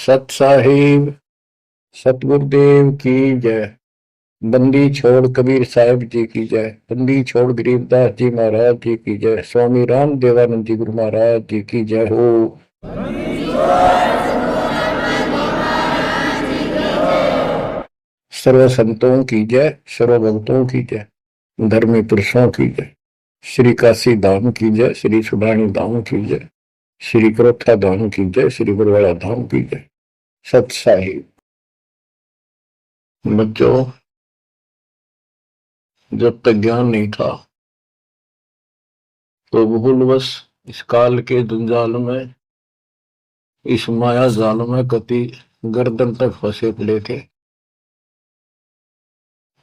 सत साहिब सतगुरुदेव की जय। बंदी छोड़ कबीर साहिब जी की जय। बंदी छोड़ गरीबदास जी महाराज जी की जय। स्वामी राम देवानंद जी गुरु महाराज जी की जय हो। सर्व संतों की जय, सर्व भक्तों की जय, धर्मी पुरुषों की जय। श्री काशी धाम की जय, श्री सुब्राणी धाम की जय, श्री करोथा धाम की जय, श्री बरवाड़ा धाम की जय। सत साहिब। बच्चों, जब तक ज्ञान नहीं था तो भूलवश इस काल के जंजाल में, इस माया जाल में कति गर्दन तक फंसे पड़े थे।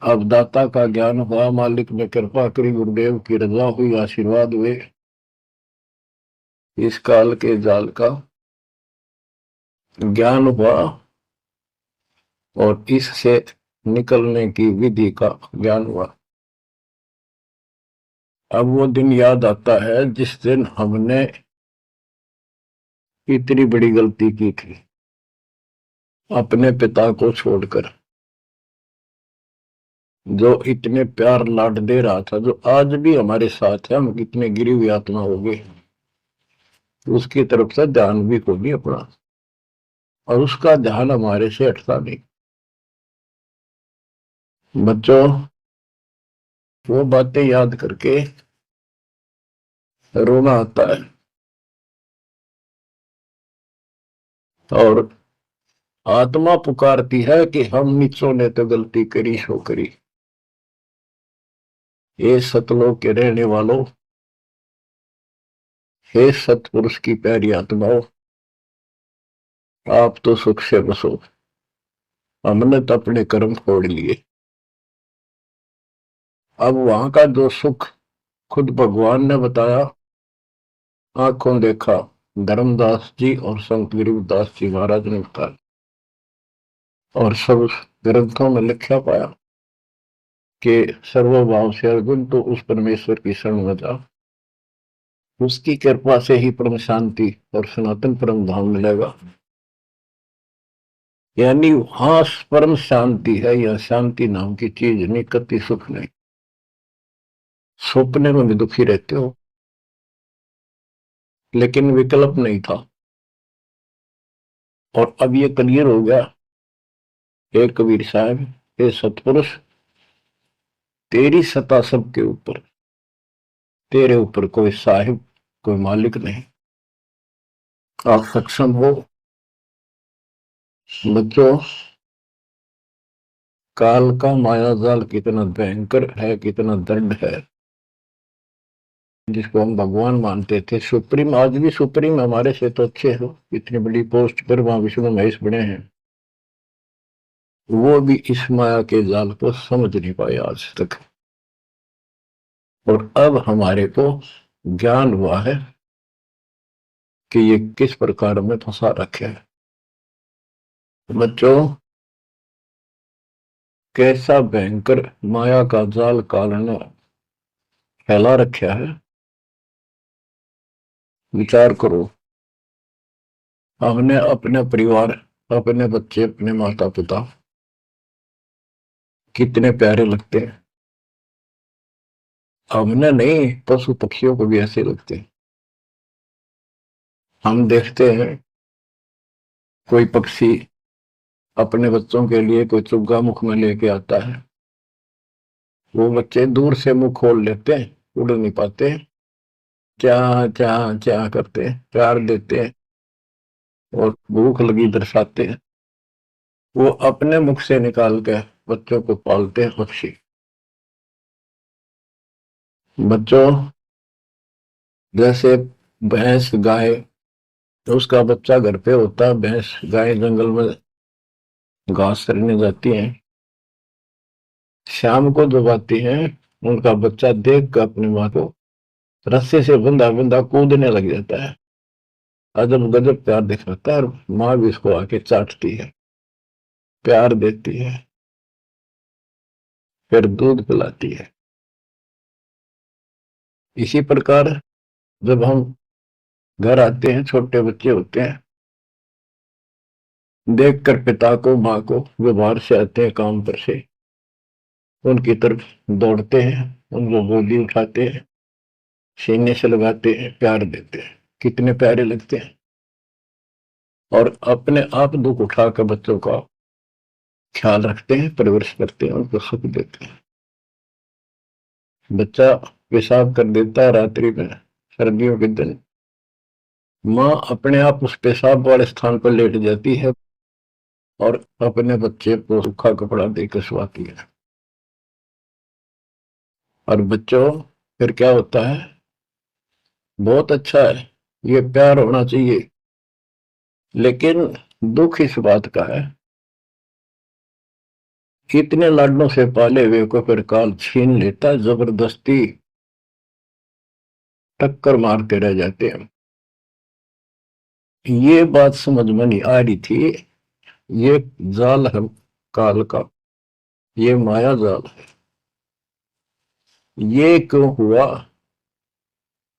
अब दाता का ज्ञान हुआ, मालिक ने कृपा करी, गुरुदेव की रजा हुई, आशीर्वाद हुए। इस काल के जाल का ज्ञान हुआ और इससे निकलने की विधि का ज्ञान हुआ। अब वो दिन याद आता है जिस दिन हमने इतनी बड़ी गलती की थी, अपने पिता को छोड़कर, जो इतने प्यार लाड दे रहा था, जो आज भी हमारे साथ है। हम कितने गिरी हुई आत्मा हो गए, उसकी तरफ से ध्यान भी को नहीं अपना, और उसका ध्यान हमारे से हटता नहीं। बच्चों, वो बातें याद करके रोना आता है। और आत्मा पुकारती है कि हम मित्रों ने तो गलती करी सो करी। ये सतलोक के रहने वालों, हे सतपुरुष की प्यारी आत्माओं, आप तो सुख से बसो। हमने तो अपने कर्म फोड़ लिए। अब वहां का जो सुख खुद भगवान ने बताया, आंखों देखा, धर्मदास जी और संत गरीबदास जी महाराज ने बताया, और सब ग्रंथों में लिखा पाया कि सर्वभाव से अर्जुन तो उस परमेश्वर की शरण में जा, उसकी कृपा से ही परम शांति और सनातन परम धाम मिलेगा। यानी वहां परम शांति है, या शांति नाम की चीज नहीं, कति सुख नहीं। सपने में भी दुखी रहते हो, लेकिन विकल्प नहीं था। और अब ये क्लियर हो गया, हे कबीर साहब, हे सतपुरुष, तेरी सत्ता सबके ऊपर, तेरे ऊपर कोई साहिब, कोई मालिक नहीं। आप सक्षम हो। बच्चों, काल का मायाजाल कितना भयंकर है, कितना दंड है, जिसको हम भगवान मानते थे, सुप्रीम, आज भी सुप्रीम हमारे से तो अच्छे हो, इतनी बड़ी पोस्ट पर वहां विष्णु महेश बने हैं, वो भी इस माया के जाल को समझ नहीं पाए आज तक। और अब हमारे को ज्ञान हुआ है कि ये किस प्रकार में फंसा रखे है। बच्चों, कैसा भयंकर माया का जाल काल ने फैला रखा है, विचार करो। हमने अपने परिवार, अपने बच्चे, अपने माता पिता कितने प्यारे लगते हैं। हमने नहीं, पशु पक्षियों को भी ऐसे लगते हैं। हम देखते हैं कोई पक्षी अपने बच्चों के लिए कोई चुग्गा मुख में लेके आता है, वो बच्चे दूर से मुंह खोल लेते हैं, उड़ नहीं पाते, क्या क्या क्या करते हैं, प्यार देते हैं और भूख लगी दर्शाते हैं। वो अपने मुख से निकाल के बच्चों को पालते हैं पक्षी। बच्चों, जैसे भैंस गाय, तो उसका बच्चा घर पे होता है, भैंस गाय जंगल में घास चरने जाती हैं, शाम को जब आती हैं, उनका बच्चा देख कर अपनी माँ को रस्से से बंधा बंधा कूदने लग जाता है। अजब गजब प्यार दिखाता है, और माँ भी उसको आके चाटती है, प्यार देती है, फिर दूध पिलाती है। इसी प्रकार जब हम घर आते हैं, छोटे बच्चे होते हैं, देखकर पिता को माँ को वो बाहर से आते हैं काम पर से, उनकी तरफ दौड़ते हैं, उनको गोदी उठाते हैं, सीने से लगाते हैं, प्यार देते हैं, कितने प्यारे लगते हैं। और अपने आप दुख उठाकर बच्चों का ख्याल रखते हैं, परवरिश करते हैं, उनको सुख देते हैं। बच्चा पेशाब कर देता है रात्रि में, सर्दियों के दिन, माँ अपने आप उस पेशाब वाले स्थान पर लेट जाती है और अपने बच्चे को सूखा कपड़ा देकर सुलाती है। और बच्चों फिर क्या होता है, बहुत अच्छा है, ये प्यार होना चाहिए। लेकिन दुख इस बात का है, इतने लाडों से पाले हुए को फिर काल छीन लेता, जबरदस्ती टक्कर मारते रह जाते हैं। ये बात समझ में नहीं आ रही थी, ये जाल है काल का, ये माया जाल है। ये क्यों हुआ?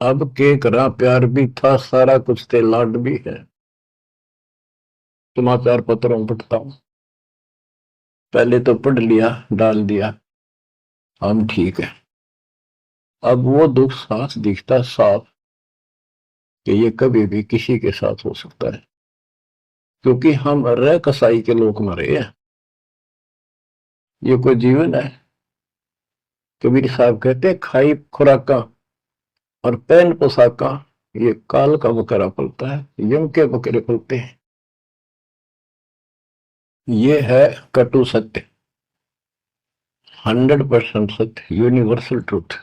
अब के करा, प्यार भी था, सारा कुछ थे, लाड भी है। समाचार पत्रों पढ़ता हूं, पहले तो पढ़ लिया, डाल दिया, हम ठीक है। अब वो दुख साफ दिखता साफ कि ये कभी भी किसी के साथ हो सकता है, क्योंकि हम रह कसाई के लोग मरे हैं। ये कोई जीवन है? कबीर साहब कहते हैं, खाई खुराका और पहन पोशाका, ये काल का बकरा पलता है, यम के बकरे पलते हैं। ये है कटु सत्य, 100% सत्य, यूनिवर्सल ट्रूथ।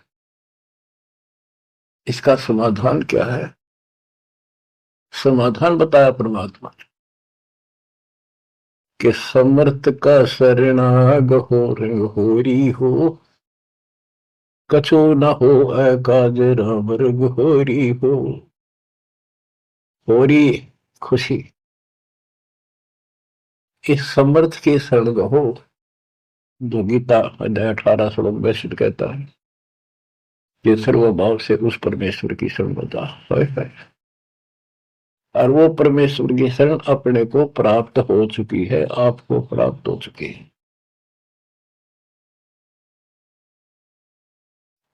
इसका समाधान क्या है? समाधान बताया परमात्मा ने कि समर्थ का शरणाग हो रंग होरी हो, कछु न हो काज राम रग होरी हो। होरी खुशी, इस समर्थ की शरण हो, जो गीता अध्याय 18 श्लोक 62 कहता है, ये सर्वभाव से उस परमेश्वर की शरण बता है। और वो परमेश्वर की शरण अपने को प्राप्त हो चुकी है, आपको प्राप्त हो चुकी है।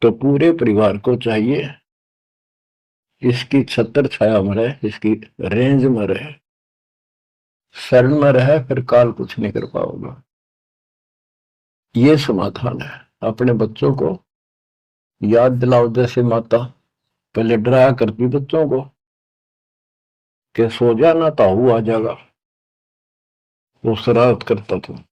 तो पूरे परिवार को चाहिए इसकी छत्र छाया में रहे, इसकी रेंज में रहे, शरण में रहे, फिर काल कुछ नहीं कर पाओगा। ये समाधान है। अपने बच्चों को याद दिलाओ, जैसे माता पहले डराया करती बच्चों को कि सो जाना, ताऊ आ जाएगा, वो शरारत करता था।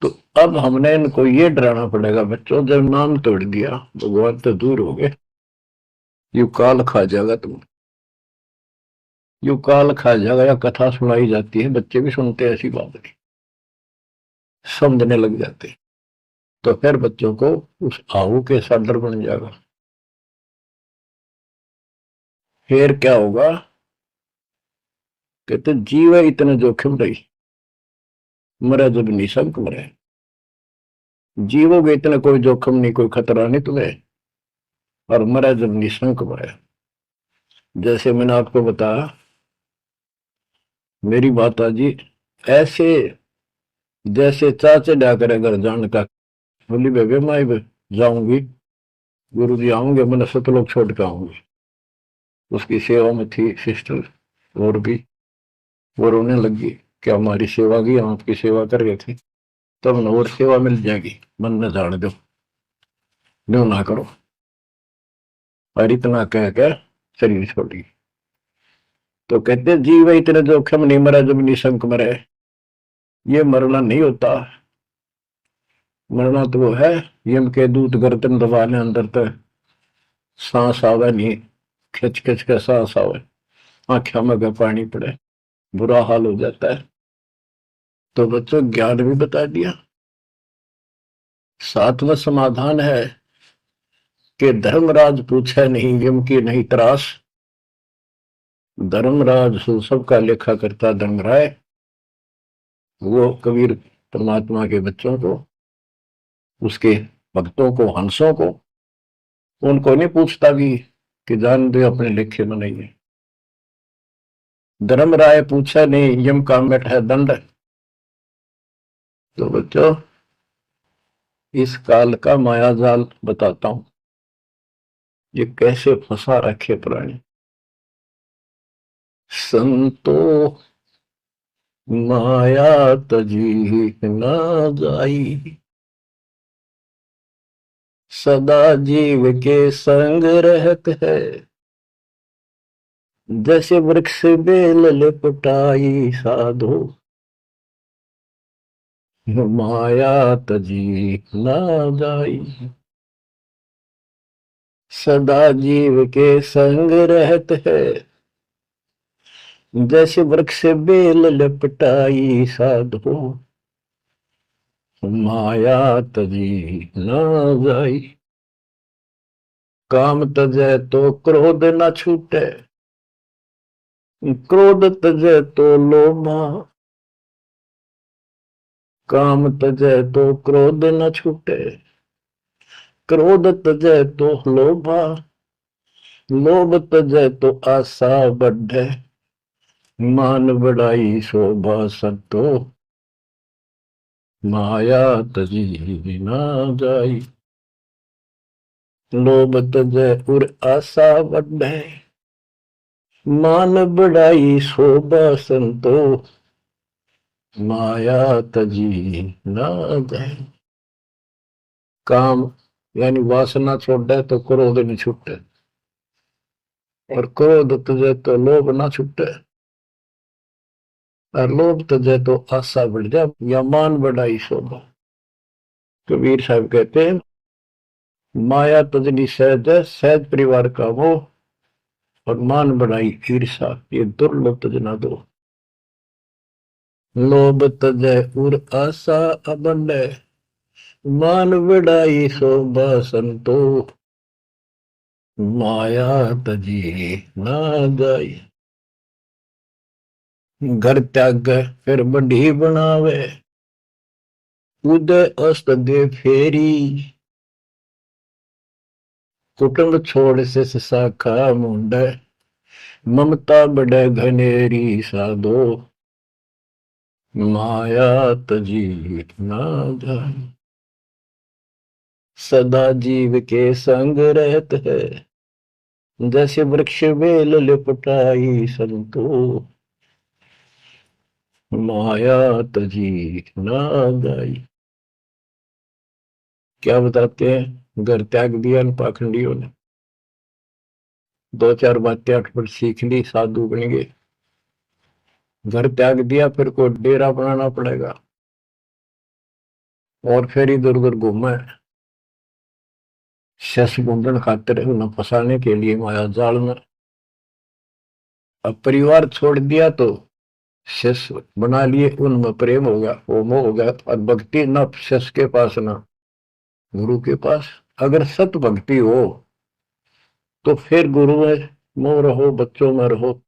तो अब हमने इनको ये डराना पड़ेगा, बच्चों जब नाम तोड़ दिया भगवान तो दूर हो गए, यू काल खा जाएगा तुम, यू काल खा जाएगा। या कथा सुनाई जाती है, बच्चे भी सुनते हैं, ऐसी बात नहीं, समझने लग जाते। तो फिर बच्चों को उस आहू के साथ डर बन जाएगा। फिर क्या होगा? कहते जीव है इतने जोखिम रही, मरे जब निशंक मरे। जीवोगे इतना कोई जोखिम नहीं, कोई खतरा नहीं तुम्हें, और मरे जब निशंक मरे। जैसे मैंने आपको बताया, मेरी माता जी ऐसे जैसे चाचे डा करे घर जान का, बोली बेबे मैं जाऊंगी, गुरु जी आऊंगे, मैंने सतलोक छोड़ के आऊंगी। उसकी सेवा में थी सिस्टर, और भी वो रोने लगी कि हमारी सेवा की, हम आपकी सेवा कर रहे थे, तब न और सेवा मिल जाएगी, मन न जान दो, न्यू ना करो। और इतना कह कर शरीर छोड़ी। तो कहते जीव इतने जोखिम नहीं, मरा जब निशंक मरे। ये मरना नहीं होता, मरना तो वो है, यम के दूत गर्दन दबाने अंदर तक सांस आवे नहीं, खिंच खिंच के सांस आवे, आंखों में का पानी पड़े, बुरा हाल हो जाता है। तो बच्चों ज्ञान भी बता दिया। सातवां समाधान है कि धर्मराज पूछे नहीं, यम की नहीं त्रास। धर्मराज सबका लेखा करता धर्मराय, वो कबीर परमात्मा के बच्चों को, उसके भक्तों को, हंसों को, उनको नहीं पूछता भी कि जान दे अपने लेखे में नहीं है। धर्मराय पूछा, नहीं यम का मिट है दंड। तो बच्चों, इस काल का माया जाल बताता हूं, ये कैसे फंसा रखे प्राणी। संतो माया तजी न जाई, सदा जीव के संग रहत है, जैसे वृक्ष बेल लिपटाई साधो, माया तजी न जाई। सदा जीव के संग रहत है, जैसे वृक्ष बेल लिपटाई साधो, माया तजी न जाई। काम तजै तो क्रोध न छूटे, क्रोध तजै तो लोभा, काम तजै तो क्रोध न छूटे, क्रोध तजै तो लोभा, लोभ तजै तो आशा बढ़े, मान बढ़ाई शोभा संतो, माया तजी न जाई। लोभ तजै उर आशा बढ़े, मान बढ़ाई शोभा संतो, माया तजी न जाए। काम यानी वासना छोड़े तो क्रोध नहीं छूटे, और क्रोध तुझे तो लोभ ना छूटे, और लोभ तुझे तो आशा बढ़ जाए या मान बढ़ाई शोभा। कबीर साहब कहते हैं, माया तजनी सहज है, सहज परिवार का वो, और मान बढ़ाई ईर्षा, ये दुर्लभ तजना दो। लोभ तजय उर आशा अबंड, मान बढ़ाई शोभा संतो, माया तजी ना जाई। घर त्याग फिर बढ़ी बनावे, उदय अस्त दे फेरी, कुटुंब छोड़ से शाखा मुंड, ममता बढ़े घनेरी साधो, माया तजी ना जाए। सदा जीव के संग रहत है, जैसे वृक्ष बेल लिपटाई संतो, माया तजी ना जाई। क्या बताते हैं, घर त्याग दिया इन पाखंडियों ने, दो चार बातें अटपट सीख ली, साधु बन गए। घर त्याग दिया, फिर को डेरा बनाना पड़ेगा, और फिर इधर उधर घूमे, शस गुंडन खातिर उन्हें फंसाने के लिए माया जाल में। अब परिवार छोड़ दिया तो शिष्य बना लिए, उनमें प्रेम हो गया, वो मोह हो गया, और भक्ति न शिष्य के पास ना गुरु के पास। अगर सत भक्ति हो तो फिर गुरु में मोह रहो, बच्चों में रहो,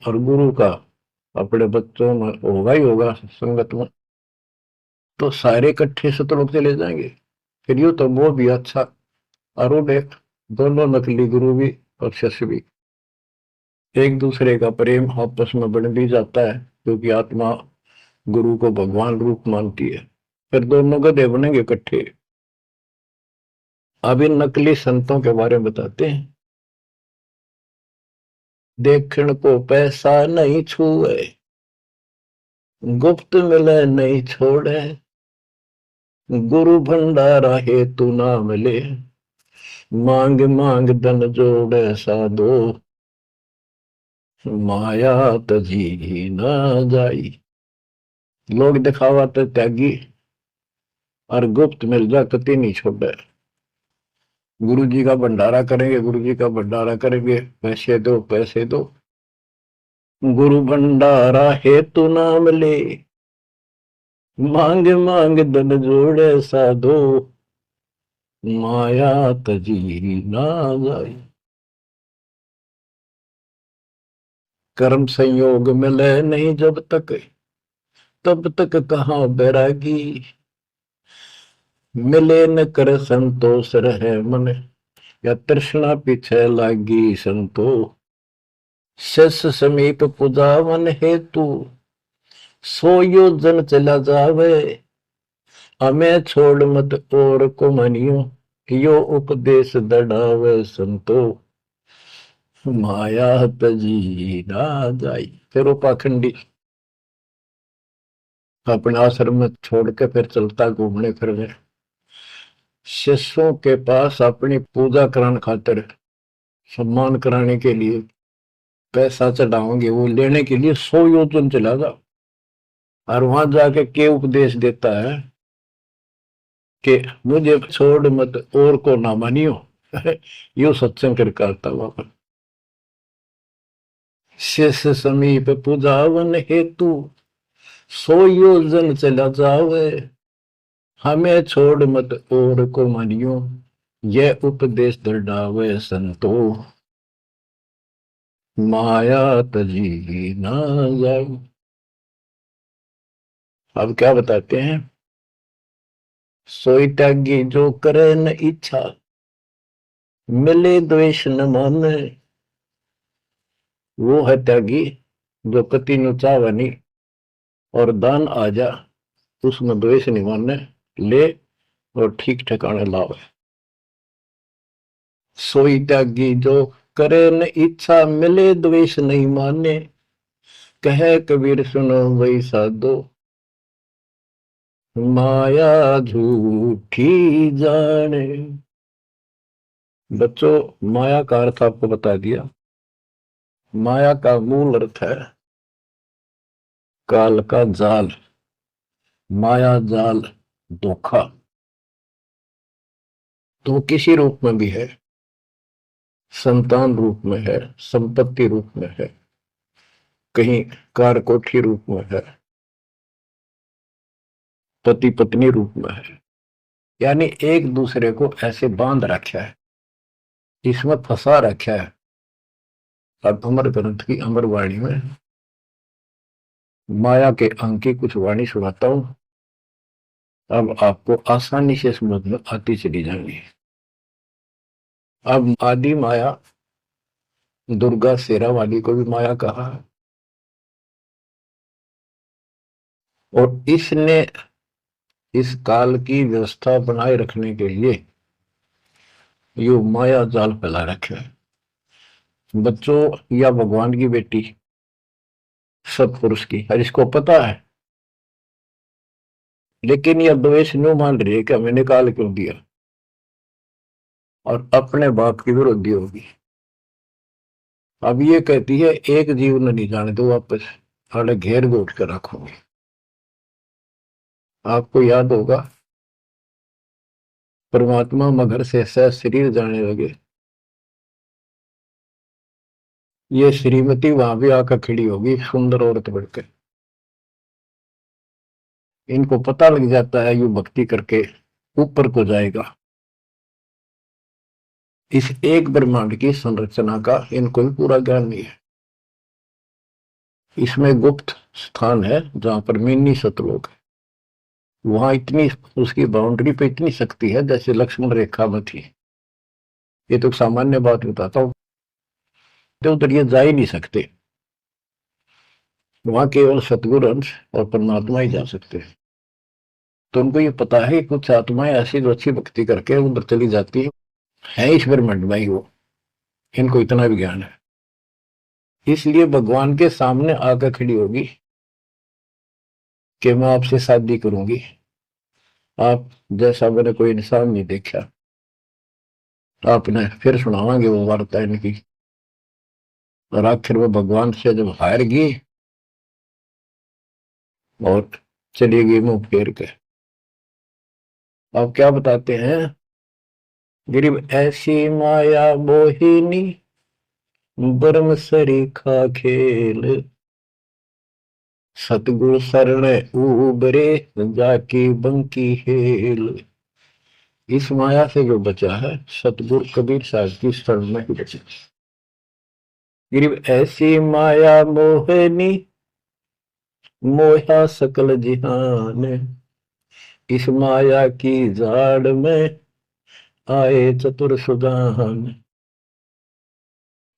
और गुरु का अपने बच्चों में होगा ही होगा, संगत में तो सारे इकट्ठे सतलोक चले जाएंगे। फिर यूं तो वो भी अच्छा, और वो देख, दोनों नकली गुरु भी और शिष्य भी, एक दूसरे का प्रेम आपस में बढ़ भी जाता है, क्योंकि आत्मा गुरु को भगवान रूप मानती है। फिर दोनों गधे बनेंगे इकट्ठे। अब इन नकली संतों के बारे में बताते हैं। देखण को पैसा नहीं छुए, गुप्त मिले नहीं छोड़े, गुरु भंडारा हेतु ना मिले, मांग मांग धन जोड़े साधो, माया तजी ना जाई। लोग दिखावा तो त्यागी, और गुप्त मिल जा कति नहीं छोड़े। गुरु जी का भंडारा करेंगे, गुरु जी का भंडारा करेंगे, पैसे दो पैसे दो, गुरु भंडारा हेतु ना मिले, मांग मांग धन जोड़े साधो, माया तजी ना जाए। कर्म संयोग मिले नहीं जब तक, तब तक कहाँ बैरागी, मिले न कर संतोष रहे मन, या तृष्णा पीछे लागी संतो, शिष समीप पुजावन हेतु, सो योजन चला जावे। हमें छोड़ मत और को मनियो, यो उपदेश दढ़ावे संतो। माया तजी ना जाई। फिर वो पाखंडी अपने आश्रम में छोड़ के फिर चलता घूमने फिरने, शिष्यों के पास अपनी पूजा कराने खातिर, सम्मान कराने के लिए, पैसा चढ़ाओगे वो लेने के लिए 100 योजन चला जा। और वहां जाके के उपदेश देता है कि मुझे छोड़ मत और को ना मानियो। यो सत्संग कर करता वहां पर। शिष्य समीप पूजावन हेतु, 100 योजन चला जावे। हमें छोड़ मत और को मानियो, यह उपदेश दृढ़ावे संतो। माया तजी ना जाए। अब क्या बताते हैं, सोई त्यागी जो करे न इच्छा, मिले द्वेष न माने। वो है त्यागी जो पति नु चावे नहीं और दान आ जा उसमें द्वेष नहीं माने, ले और ठीक ठिकाने लावे। सोई त्यागी जो करे न इच्छा, मिले द्वेष नहीं माने। कहे कबीर सुनो वही साधो, माया झूठी जाने। बच्चों, माया का अर्थ आपको बता दिया। माया का मूल अर्थ है काल का जाल, माया जाल, धोखा। तो किसी रूप में भी है, संतान रूप में है, संपत्ति रूप में है, कहीं कार कोठी रूप में है, पति पत्नी रूप में है। यानी एक दूसरे को ऐसे बांध रखा है, इसमें फंसा रखा है। अब अमर ग्रंथ की अमर वाणी में माया के अंक की कुछ वाणी सुनाता हूं। अब आपको आसानी से समझ में आती चली जाएंगी। अब आदि माया, दुर्गा शेरा वाली को भी माया कहा है। और इसने इस काल की व्यवस्था बनाए रखने के लिए यो माया जाल फैला रखा है। बच्चों, या भगवान की बेटी सतपुरुष की हर इसको पता है, लेकिन यह द्वेष न्यू मान रही है कि हमें निकाल क्यों दिया, और अपने बाप की विरोधी होगी। अब ये कहती है एक जीव न नहीं जाने दो वापस, अरे घेर घोट कर रखोगे। आपको याद होगा परमात्मा मगर से सह शरीर जाने लगे, ये श्रीमती वहां भी आकर खड़ी होगी सुंदर औरत बढ़कर। इनको पता लग जाता है यू भक्ति करके ऊपर को जाएगा। इस एक ब्रह्मांड की संरचना का इनको भी पूरा ज्ञान नहीं है। इसमें गुप्त स्थान है जहां पर मिनी सतलोक है। वहां इतनी उसकी बाउंड्री पे इतनी शक्ति है जैसे लक्ष्मण रेखा में थी। ये तो सामान्य बात बताता हूं, तो उधर ये जा ही नहीं सकते। वहां केवल सतगुरु अंश और परमात्मा ही जा सकते हैं। तो उनको ये पता है कि कुछ आत्माएं ऐसी जो अच्छी भक्ति करके उधर चली जाती है इस ब्रह्मांड में ही वो। इनको इतना भी ज्ञान है, इसलिए भगवान के सामने आकर खड़ी होगी कि मैं आपसे शादी करूंगी। आप जैसा मैंने कोई इंसान नहीं देखा। आपने फिर सुनावांगे वो वार्ता इनकी। और आखिर में भगवान से जब हार गई और चली गई मुंह फेर के। अब क्या बताते हैं, गरीब ऐसी माया मोहिनी, ब्रह्म सरीखा खेल। सतगुरु शरण उबरे, जाकी बंकी हेल। इस माया से जो बचा है सतगुरु कबीर साहब की शरण में ही बचा। गरीब ऐसी माया मोहिनी, मोहा सकल जिहान। इस माया की जाड़ में आए चतुर सुजान।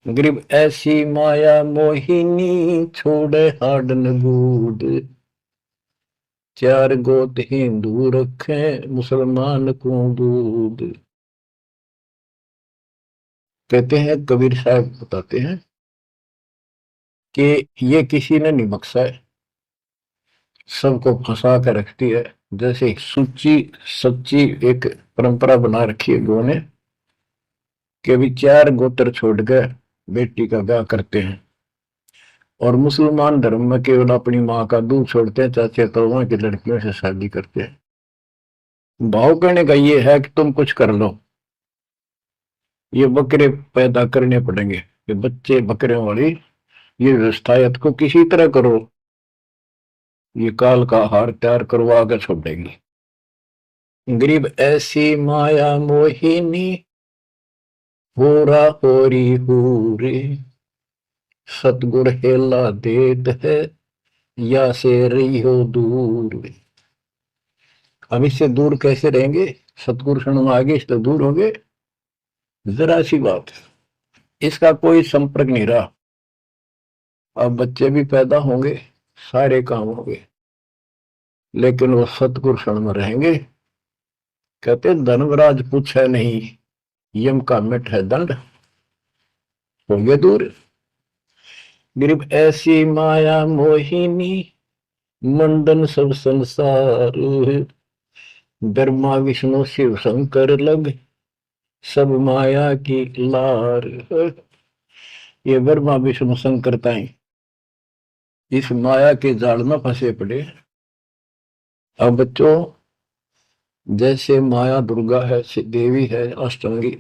गरीब ऐसी माया मोहिनी छोड़े हाडन बूद, चार गोत हिंदू रखे मुसलमान को दूध। कहते हैं कबीर साहब बताते हैं कि ये किसी ने नहीं बख्शा है, सबको फंसा कर रखती है। जैसे सुच्ची सच्ची एक परंपरा बना रखी है लोगों ने कि अभी चार गोत्र छोड़ कर बेटी का ब्याह करते हैं, और मुसलमान धर्म में केवल अपनी माँ का दूध छोड़ते हैं, चाचे तौवा की लड़कियों से शादी करते हैं। भाव कहने का ये है कि तुम कुछ कर लो, ये बकरे पैदा करने पड़ेंगे, ये बच्चे बकरियों वाली ये व्यवस्था है, को किसी तरह करो, ये काल का हार तैयार करवा कर छोड़ेगी। गरीब ऐसी माया मोहिनी होरा होरी हूरे, सतगुर हेला देत है या से रही हो दूर। अब इससे दूर कैसे रहेंगे, सतगुरु क्षण में आगे इससे दूर हो गए, जरा सी बात, इसका कोई संपर्क नहीं रहा। अब बच्चे भी पैदा होंगे, सारे काम होंगे, लेकिन वो सतगुरु क्षण में रहेंगे। कहते धर्मराज पूछे नहीं, यम का मिट है दंड, होंगे दूर। गरीब ऐसी माया मोहिनी मंडन सब संसार, ब्रह्मा विष्णु शिव शंकर लग सब माया की लार। ये ब्रह्मा विष्णु शंकर ताई इस माया के जाल में फंसे पड़े। अब बच्चों, जैसे माया दुर्गा है, देवी है, अष्टंगी,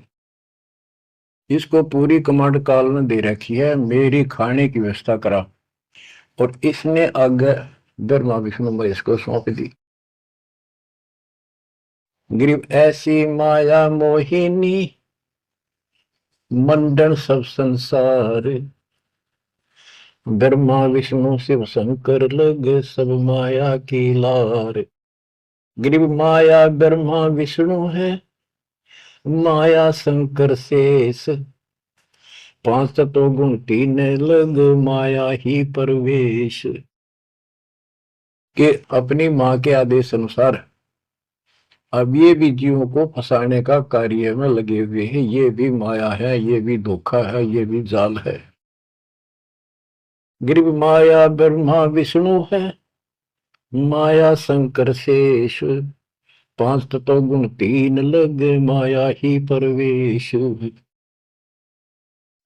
इसको पूरी कमांड काल ने दे रखी है, मेरी खाने की व्यवस्था करा, और इसने आगे ब्रह्मा विष्णु महेश को सौंप दी। गरीब ऐसी माया मोहिनी मंडन सब संसार, ब्रह्मा विष्णु शिव शंकर लगे सब माया की लार। गरीब माया ब्रह्मा विष्णु है, माया शंकर शेष, पांच तत्व गुण तीन लग माया ही परवेश। के अपनी मां के आदेश अनुसार अब ये भी जीवों को फंसाने का कार्य में लगे हुए हैं। ये भी माया है, ये भी धोखा है, ये भी जाल है। गरीब माया ब्रह्मा विष्णु है, माया शंकर शेष, पांच तत्व गुण तीन लग माया ही परवेश।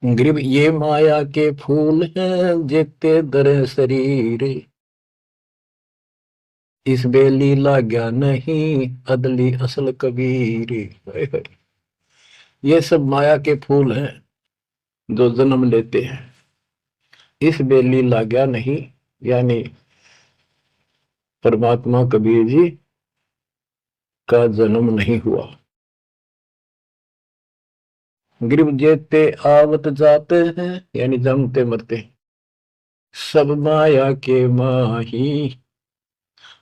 गरीब ये माया के फूल हैं जेते दर शरीर, इस बेली लाग्या नहीं अदली असल कबीर। ये सब माया के फूल हैं जो जन्म लेते हैं, इस बेली लाग्या नहीं, यानी परमात्मा कबीर जी का जन्म नहीं हुआ। गरीब जेते आवत जाते हैं, यानी जमते मरते, सब माया के माही,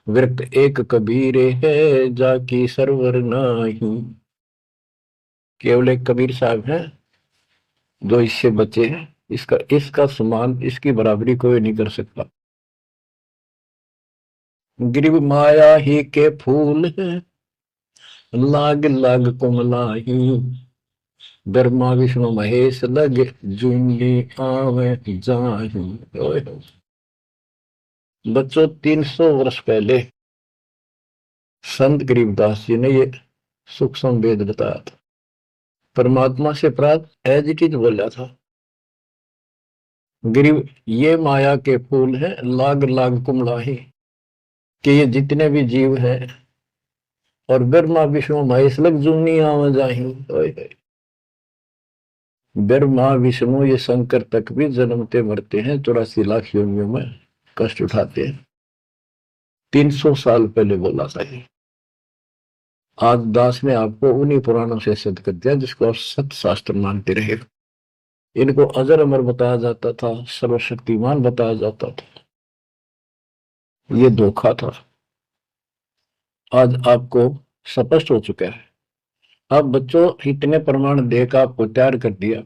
व्यक्त एक कबीर है जाकी सरवर नाही। केवल एक कबीर साहब हैं जो इससे बचे हैं, इसका इसका समान, इसकी बराबरी कोई नहीं कर सकता। गरीब माया ही के फूल है, लाग लाग कुमलाही, ब्रह्मा विष्णु महेश लग जूंगी आवे जाही। बच्चों, 300 वर्ष पहले संत गरीबदास जी ने ये सूक्ष्म वेद बताया था, परमात्मा से प्राप्त एज इट इज बोला था। गरीब ये माया के फूल हैं, लाग लाग कुमलाही, कि ये जितने भी जीव हैं, और ब्रह्मा विष्णु महेश लग जूनी आवे जाही। ब्रह्मा विष्णु ये शंकर तक भी जन्मते मरते हैं, 84 लाख योनियों में कष्ट उठाते हैं। 300 साल पहले बोला था ये। आज दास ने आपको उन्हीं पुराणों से सिद्ध कर दिया जिसको आप सत्य शास्त्र मानते रहे। इनको अजर अमर बताया जाता था, सर्वशक्तिमान बताया जाता था, ये धोखा था। आज आपको स्पष्ट हो चुका है। अब बच्चों, इतने प्रमाण देकर आपको तैयार कर दिया,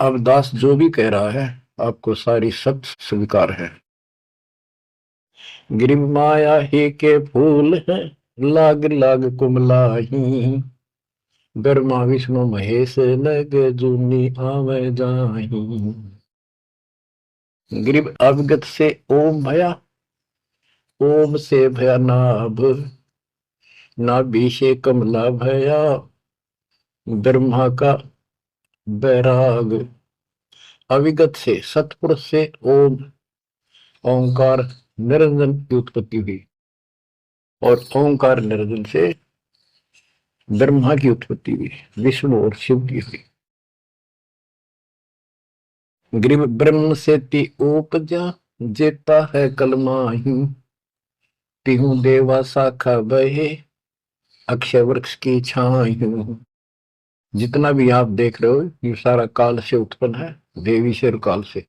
अब दास जो भी कह रहा है आपको सारी सत्य स्वीकार है। गिरि माया ही के फूल है, लाग लाग कुमलाही, ब्रह्मा विष्णु महेश लग जूनी आवे जाही। गिरि अवगत से ओम भया, ओम से भया नाभ, नाभि से कमला भया, ब्रह्मा का बैराग। अविगत से सतपुरुष से ओम ओंकार निरंजन की उत्पत्ति हुई, और ओंकार निरंजन से ब्रह्मा की उत्पत्ति हुई, विष्णु और शिव की हुई। ग्रीव ब्रह्म से ती उपजा, जेता है कलमाही, तिहु देवा शाखा बहे, अक्षय वृक्ष की छाई। जितना भी आप देख रहे हो ये सारा काल से उत्पन्न है, देवी से और काल से,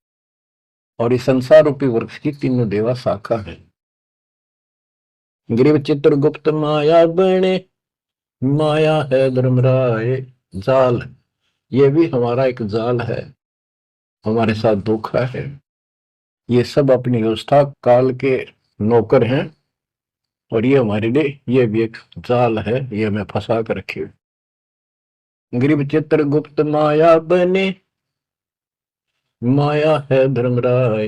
और इस संसार रूपी वृक्ष की तीनों देवा शाखा है। ग्रीव चित्रगुप्त माया बने, माया है धर्मराय जाल, ये भी हमारा एक जाल है, हमारे साथ धोखा है। ये सब अपनी व्यवस्था काल के नौकर हैं, और ये हमारे लिए ये भी एक जाल है, ये हमें फंसा कर रखे। ग्रीव चित्रगुप्त माया बने, माया है धर्मराय,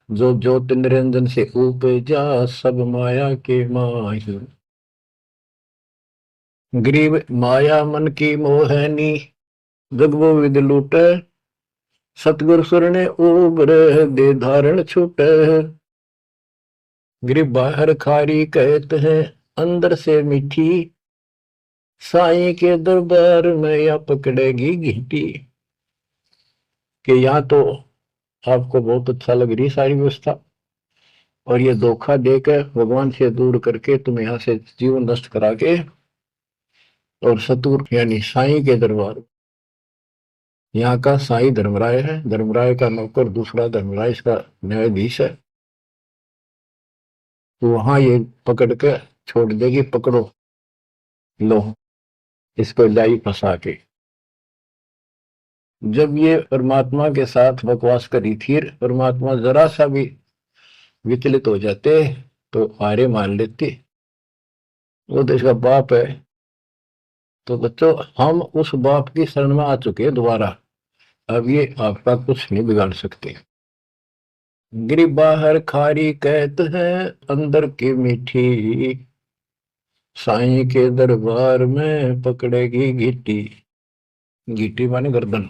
जो ज्योत निरंजन से उपजा, सब माया के माही। ग्रीव माया मन की मोहनी, जग वो विद लूट, सतगुरु सुर ने उबर दे धारण छूट। ग्रीव बाहर खारी कहते हैं, अंदर से मीठी, साईं के दरबार में या पकड़ेगी घीटी। कि यहाँ तो आपको बहुत अच्छा लग रही सारी व्यवस्था, और ये धोखा देकर भगवान से दूर करके तुम यहाँ से जीवन नष्ट करा के, और सतगुरु यानी साईं के दरबार, यहाँ का साईं धर्मराय है, धर्मराय का नौकर दूसरा धर्मराय इसका न्यायाधीश है, तो वहां ये पकड़ के छोड़ देगी, पकड़ो लो इसको लाई फंसा के। जब ये परमात्मा के साथ बकवास करी थी, परमात्मा जरा सा भी विचलित हो जाते तो हारे मान लेते, वो तो इसका बाप है। तो बच्चों हम उस बाप की शरण में आ चुके हैं दोबारा, अब ये आपका कुछ नहीं बिगाड़ सकते। गिरी बाहर खारी कहत है, अंदर की मीठी, साईं के दरबार में पकड़ेगी गीटी। गीटी माने गर्दन।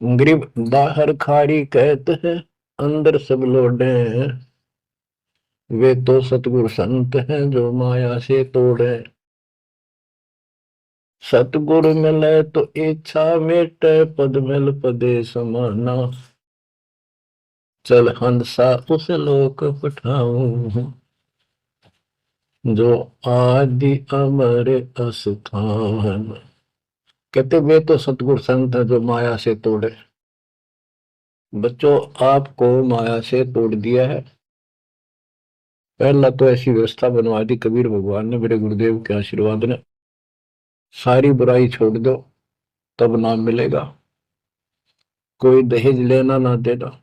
ग्रीब बाहर खारी कहत है, अंदर सब लोडे हैं, वे तो सतगुरु संत हैं जो माया से तोड़े। सतगुरु मिले तो इच्छा मेटे, पद मिल पदे समाना, चल हंसा उस लोक पठाऊं, जो आदि अमर अस्थान। कहते वे तो सतगुरु संत है जो माया से तोड़े। बच्चों आपको माया से तोड़ दिया है। पहला तो ऐसी व्यवस्था बनवा दी कबीर भगवान ने, मेरे गुरुदेव के आशीर्वाद ने, सारी बुराई छोड़ दो तब नाम मिलेगा, कोई दहेज लेना ना देना,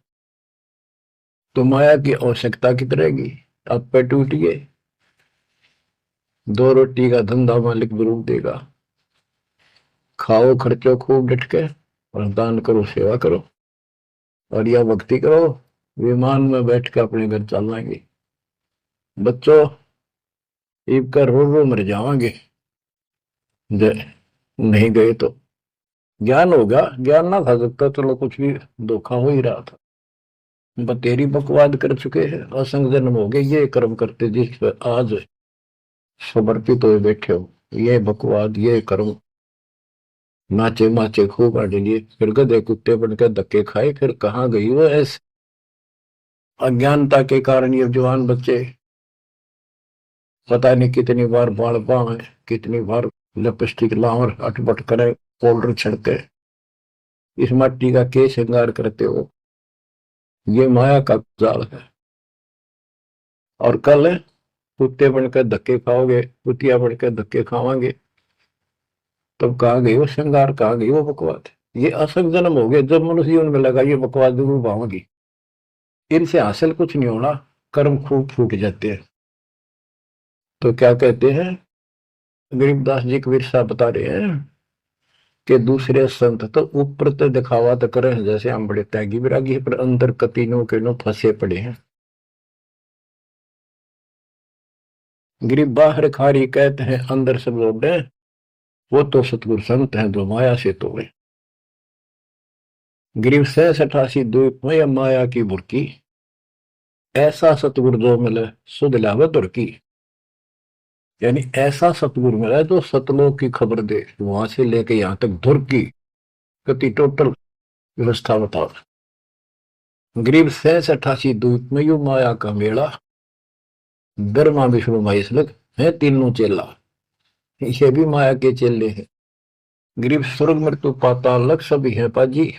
तो माया की आवश्यकता कितनी रहेगी। आप पे टूट गए, दो रोटी का धंधा मालिक जरूर देगा, खाओ खर्चो खूब डट के, और दान करो सेवा करो, और यह भक्ति करो, विमान में बैठ के अपने घर चल जाएंगे। बच्चों ईब का रो रो मर जावांगे, नहीं गए तो ज्ञान होगा, ज्ञान ना खा सकता, चलो कुछ भी धोखा हो ही रहा था। बतेरी बकवाद कर चुके हैं, असंग जन्म हो गए, ये कर्म करते जिस पर आज समर्पित हुए बैठे हो, ये बकवाद ये कर्म, नाचे माचे खूब आटे लिए, फिर गधे कुत्ते बनकर धक्के खाए, फिर कहाँ गई वो ऐसे। अज्ञानता के कारण ये जवान बच्चे पता नहीं कितनी बार बाल पावे, कितनी बार लिपस्टिक लावर अटपट करे, पाउडर छिड़के, इस मट्टी का के श्रृंगार करते हो, ये माया का जाल है। और कल कुत्ते बनकर धक्के खाओगे, कुतिया बनकर धक्के खावांगे, तब कहाँ गई वो श्रृंगार, कहाँ गई वो बकवाद। ये असंग जन्म हो गए। जब मनुष्य जीवन में लगा ये बकवास जरूर पाऊंगी, इनसे हासिल कुछ नहीं होना, कर्म खूब फूट जाते हैं। तो क्या कहते हैं गरीबदास जी कबीर साहब बता रहे हैं कि दूसरे संत तो ऊपर तो दिखावा तो करें जैसे हम बड़े त्यागी विरागी, पर अंदर कतीनों के नो फंसे पड़े हैं। गरीब बाहर खारी कहते हैं अंदर सब लोग हैं, वो तो सतगुरु संत हैं जो माया से तोड़े। गरीब 86 द्वीप में माया की बुरकी, ऐसा सतगुरु जो मिले सुध लावे दुर्की। यानी ऐसा सतगुरु मिला जो सतलोक की खबर दे, वहां से लेके यहां तक धुर की गति टोटल व्यवस्था बताओ। गरीब 86 द्वीप में यू माया का मेला, ब्रह्मा विष्णु महेश लग है तीनों चेला, ये भी माया के चेले हैं। गरीब स्वर्ग मृत्यु पाताल लग सभी है पाजी,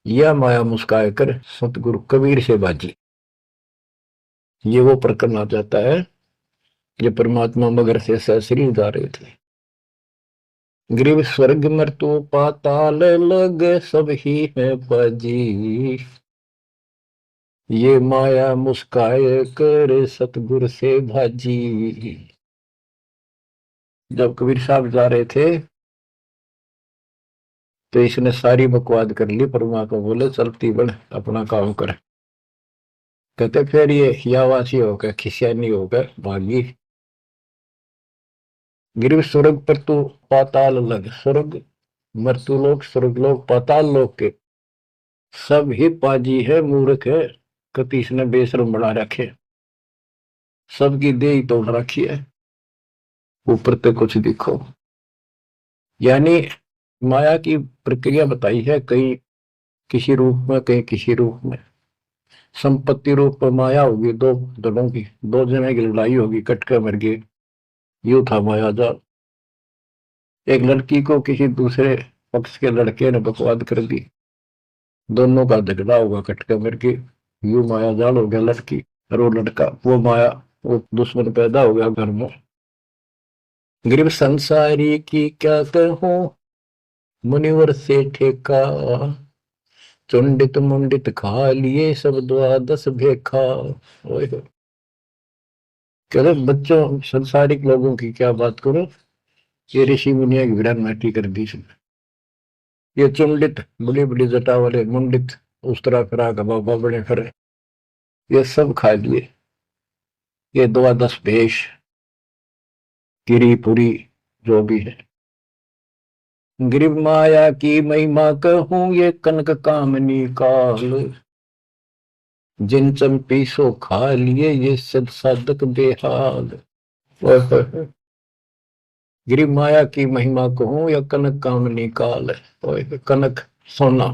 यह माया मुस्काए कर सतगुरु कबीर से बाजी। ये वो प्रकरण आ जाता है ये परमात्मा मगर से सशरीर जा रहे थे। गरीब स्वर्ग मृत्यु पाताल लग सब ही है बाजी, ये माया मुस्काए कर सतगुरु से भाजी। जब कबीर साहब जा रहे थे तो इसने सारी बकवाद कर ली, परमात्मा को बोले चलती बढ़ अपना काम कर। कहते फिर ये हियावासी होकर खिसियानी होकर भागी। गिर स्वर्ग पर तू पाताल लग, स्वर्ग मृत्यु लोक स्वर्ग लोक पाताल लोक के सब ही पाजी है मूर्ख है, कति इसने बेशरम बना रखे, सबकी दे तोड़ रखी है, ऊपर तक कुछ दिखो। यानी माया की प्रक्रिया बताई है, कहीं किसी रूप में कहीं किसी रूप में। संपत्ति रूप में माया होगी, दो दलों की, दो जने की लड़ाई होगी, कट के मर गए, यू था माया जाल। एक लड़की को किसी दूसरे पक्ष के लड़के ने बकवाद कर दी, दोनों का झगड़ा होगा, कट के मर गए, यू माया जाल हो गया लड़की और वो लड़का, वो माया वो दुश्मन पैदा हो गया घर में। गरीब संसारी की क्या कहूं मुनिवर से ठेका, चुंडित मुंडित खा लिए सब द्वादश भेखा। कहते बच्चों संसारिक लोगों की क्या बात करो, ये ऋषि मुनिया की विरान माटी कर दी। ये चुंडित बड़ी बड़ी जटा वाले मुंडित उस तरह फिरा का बाबा बड़े फिरे, ये सब खा लिए, ये द्वादश भेष गिरी पुरी जो भी है। गरीब माया की महिमा कहूं ये कनक कामनी काल, जिन चंपी सो खा लिए ये सद साधक बेहाल। गरीब माया की महिमा कहूं या कनक कामनी काल, कनक सोना,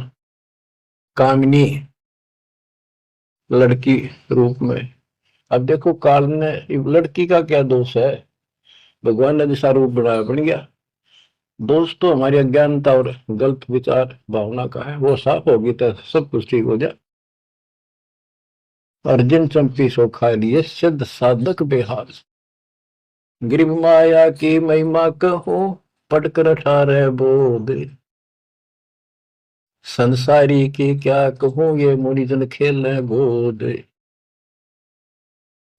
कामनी लड़की रूप में। अब देखो काल ने लड़की का क्या दोष है, भगवान ने जैसा रूप बनाया बन गया। दोष तो हमारी अज्ञानता और गलत विचार भावना का है, वो साफ होगी तो सब कुछ ठीक हो जाए। अर्जुन चंपी सो खा लिए सिद्ध साधक बेहाल। गरीब माया की महिमा कहो पढ़कर 18 बोध, संसारी की क्या कहूं ये मुनिजन खेल गोद।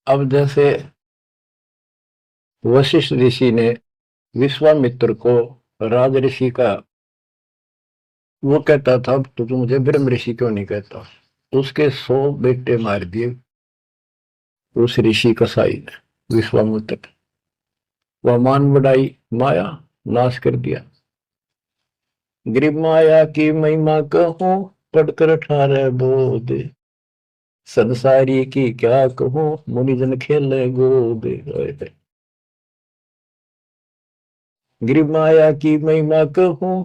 अब जैसे वशिष्ठ ऋषि ने विश्वामित्र को राज ऋषि का, वो कहता था तो तू मुझे ब्रह्म ऋषि क्यों नहीं कहता, उसके 100 बेटे मार दिए उस ऋषि कसाई ने विश्वामित्र। वह मान बढ़ाई माया नाश कर दिया। गरीब माया की महिमा कहूं पढ़कर 18 बोध, संसारी की क्या कहूं मुनिजन खेल गोद। गरीब माया की महिमा कहूं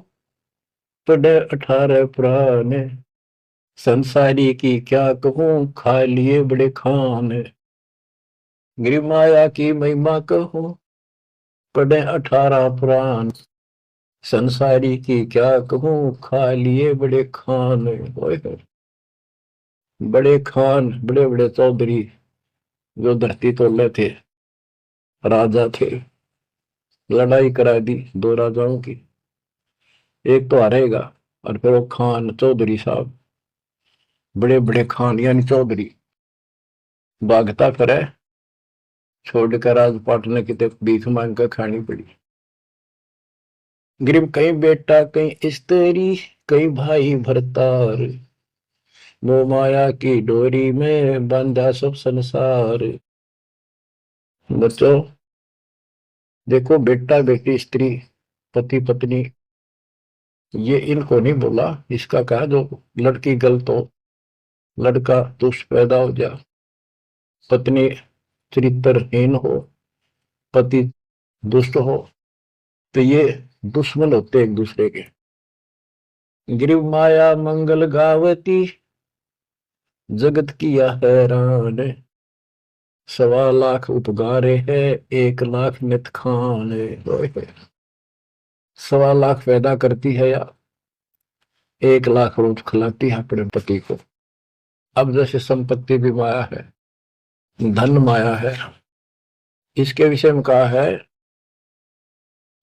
पढ़े 18 पुराण, संसारी की क्या कहूं खा लिए बड़े खान। गरीब माया की महिमा कहूं पढ़े 18 पुराण, संसारी की क्या कहूं खा लिए बड़े खान। बड़े खान बड़े बड़े चौधरी जो धरती तोड़े थे, राजा थे, लड़ाई करा दी दो राजाओं की, एक तो हारेगा, और फिर वो खान चौधरी साहब, बड़े बड़े खान यानी चौधरी, भागता करे, छोड़कर राजपाट ने कितने भीख मांग कर खानी पड़ी। गरीब कहीं बेटा कहीं स्त्री, कहीं भाई भरतार, वो माया की डोरी में बंधा सब संसार। बच्चों देखो, बेटा बेटी स्त्री पति पत्नी, ये इनको नहीं बोला, इसका कहा जो लड़की गलत हो, लड़का दुष्ट पैदा हो जा, पत्नी चरित्रहीन हो, पति दुष्ट हो, तो ये दुश्मन होते एक दूसरे के। गिरिव माया मंगल गावती, जगत किया हैरान, 1.25 लाख उपगारे है, 1 लाख नित खान। 1.25 लाख पैदा करती है या 1 लाख रोज खिलाती है अपने पति को। अब जैसे संपत्ति भी माया है, धन माया है, इसके विषय में कहा है,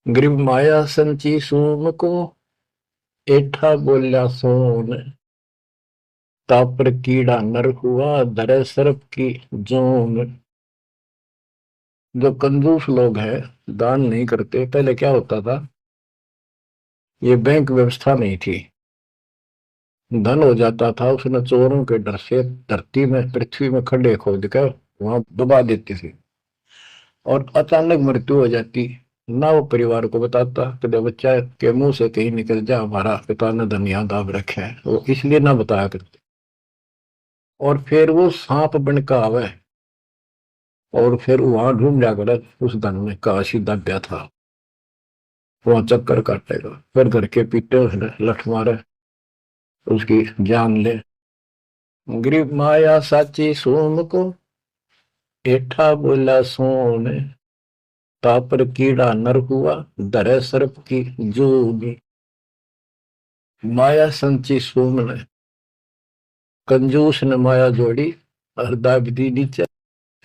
गरीब माया संची सोम को, एठा बोल्या सोन, तापर कीड़ा नर हुआ, धरे सर्प की जोन। जो कंजूस लोग हैं, दान नहीं करते, पहले क्या होता था, ये बैंक व्यवस्था नहीं थी, धन हो जाता था, उसने चोरों के डर से धरती में पृथ्वी में खड्डे खोद कर वहां दबा देती थी, और अचानक मृत्यु हो जाती, ना वो परिवार को बताता, कदे बच्चा के मुंह से कहीं निकल जा हमारा पिता ने धन यहाँ दाब रखे है, वो इसलिए ना बताया करते। और फिर वो सांप बन का आवे, और फिर वहां ढूंढ जाकर उस धन में काशी दब्या था, वहां चक्कर काटेगा, फिर घर के पीटे लठ मारे, उसकी जान ले। गरीब माया साची सोम को, एठा बोला सोन, तापर कीड़ा नर हुआ, धरे सर्प की जोगी। माया संची सोम ने, कंजूस ने माया जोड़ी, हरदा विधि नीचे,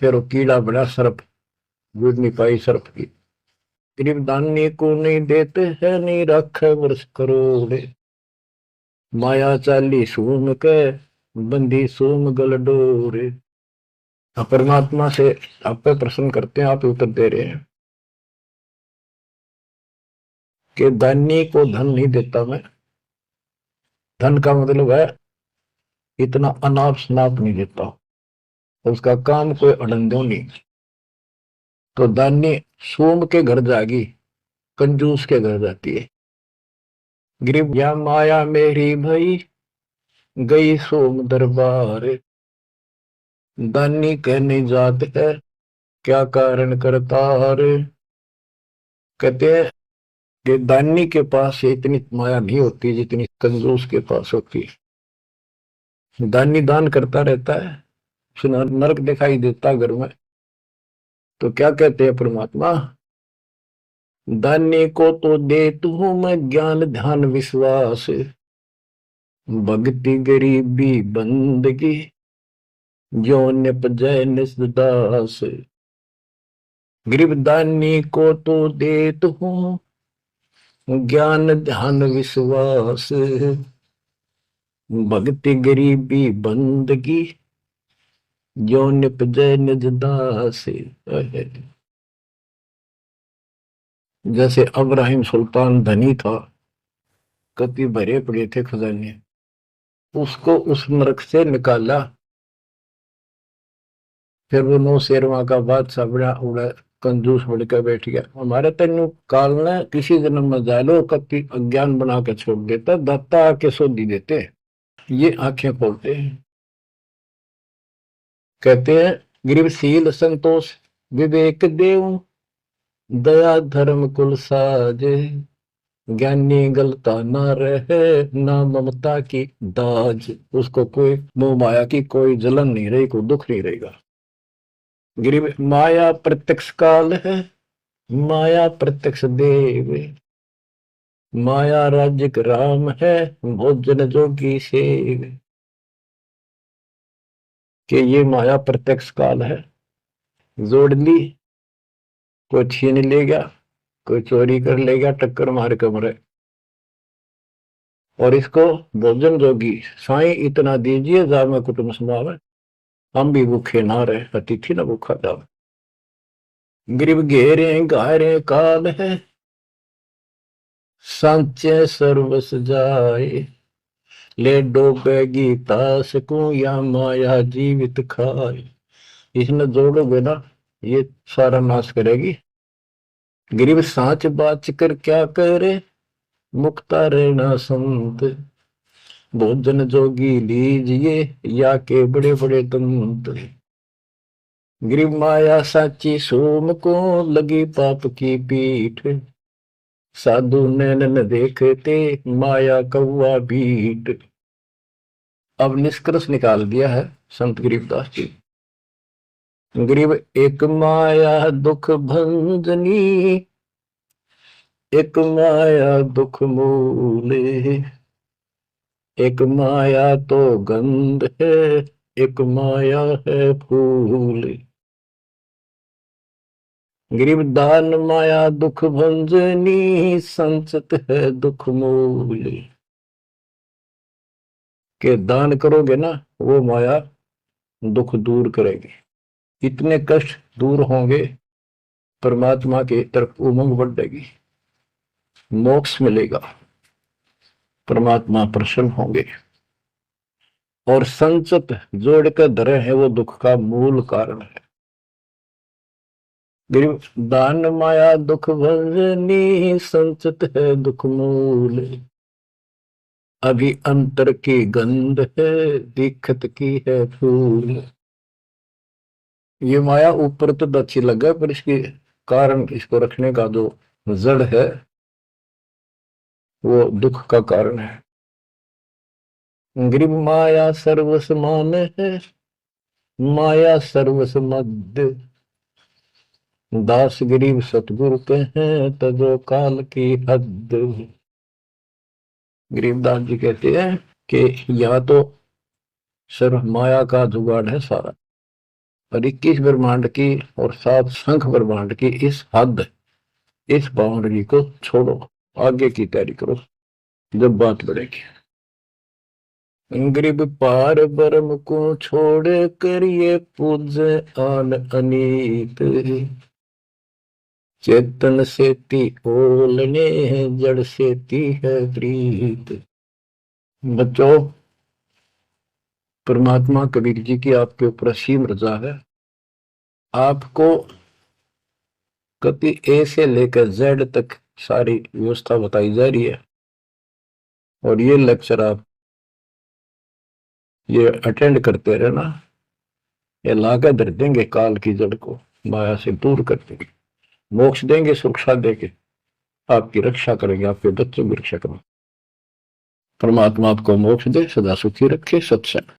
फिर वो कीड़ा बड़ा सर्प, जुड़ नहीं पाई सर्प की। गरीब दानी को नहीं देते है, नहीं रखे वर्ष करोड़, माया चाली सोम के, बंदी सोम गल डोरे। परमात्मा से आप पे प्रश्न करते हैं, आप उत्तर दे रहे हैं कि दानी को धन नहीं देता मैं, धन का मतलब है इतना अनाप शनाप नहीं देता, उसका काम कोई अड़ंदो नहीं। तो दानी सोम के घर जागी, कंजूस के घर जाती है। गरीब या माया मेरी भई, गई सोम दरबार, दानी कहने जात है, क्या कारण करतार। कहते हैं कि दानी के पास इतनी माया नहीं होती जितनी कंजूस के पास होती है। दानी दान करता रहता है, सुना नरक दिखाई देता घर में, तो क्या कहते हैं परमात्मा, दानी को तो देता हूं मैं ज्ञान ध्यान विश्वास, भक्ति गरीबी बंदगी, जो निपजय निस्दास। गरीब दानी को तो देता हूं ज्ञान ध्यान विश्वास, भक्ति गरीबी बंदगी, जो निपजय निज दास। जैसे अब्राहिम सुल्तान धनी था, कति भरे पड़े थे खजाने, उसको उस नरक से निकाला, फिर वो 9 शेरवा का बादशाह बड़ा उड़ा कंजूस बढ़कर बैठ गया। हमारे तेन काल ने किसी जन्म में जालो कति अज्ञान बना के छोड़ देता, दत्ता आके सोधी देते, ये आंखें खोलते हैं। कहते हैं गरीबशील संतोष विवेक देव, दया धर्म कुल साजे, ज्ञानी गलता ना रहे, ना ममता की दाज। उसको कोई मोह माया की कोई जलन नहीं रही, कोई दुख नहीं रहेगा। गरीब माया प्रत्यक्ष काल है, माया प्रत्यक्ष देव, माया राज्य राम है, भोजन जोगी सेव। कि ये माया प्रत्यक्ष काल है, जोड़ ली, कोई छीन ले गया, कोई चोरी कर ले गया, टक्कर मार के मरे। और इसको भोजन जोगी साईं इतना दीजिए जामे कुटुंब समावे, हम भी भूखे ना रहे अतिथि न भूखा जावे। गरीब घेरे घारे काल है, सांचे सर्वस जाए, ले डोबेगी तास को या माया जीवित खाए। इसने जोड़ोगे ना ये सारा नाश करेगी। गरीब सांच बाच कर क्या करे, मुक्ता रहना संत, भोजन जोगी लीजिए या के बड़े बड़े दंत। गरीब माया साची सोम को लगी पाप की पीठ, साधु नैन न देखते माया कौआ बीट। अब निष्कर्ष निकाल दिया है संत गरीबदास जी। गरीब एक माया दुख भंजनी, एक माया दुख मूले, एक माया तो गंध है, एक माया है फूल। गरीब दान माया दुख भंजनी, संचत है दुख मूल। के दान करोगे ना वो माया दुख दूर करेगी, इतने कष्ट दूर होंगे, परमात्मा की तरफ उमंग बढ़ेगी, मोक्ष मिलेगा, परमात्मा प्रसन्न होंगे। और संचत जोड़कर धरे हैं वो दुख का मूल कारण है। गरीब दान माया दुख भंजनी, संचत है दुख मूल। अभी अंतर की गंध है, दिखत की है फूल। ये माया ऊपर तो अच्छी लगे पर इसके कारण, इसको रखने का जो जड़ है वो दुख का कारण है। गरीब माया सर्वस मान है, माया सर्वस मध्य, दास गरीब सतगुरु के हैं तजो काल की हद। गरीबदास जी कहते हैं कि यह तो सिर्फ माया का जुगाड़ है सारा, और 21 ब्रह्मांड की और 7 संख ब्रह्मांड की इस हद, इस बाउंड्री को छोड़ो, आगे की तैयारी करो जब बात बढ़ेगी। गरीब पार ब्रह्म को छोड़ कर ये पूजे आन अनीत, चेतन सेती ओलने जड़ सेती है प्रीत। बच्चों, परमात्मा कबीर जी की आपके ऊपर असीम रजा है। आपको कभी ए से लेकर जेड तक सारी व्यवस्था बताई जा रही है, और ये लेक्चर आप ये अटेंड करते रहना, ये लाकर धर देंगे काल की जड़ को, माया से दूर कर देंगे, मोक्ष देंगे, सुरक्षा देंगे, आपकी रक्षा करेंगे, आपके बच्चों की रक्षा करेंगे। परमात्मा आपको मोक्ष दे, सदा सुखी रखे। सत्संग।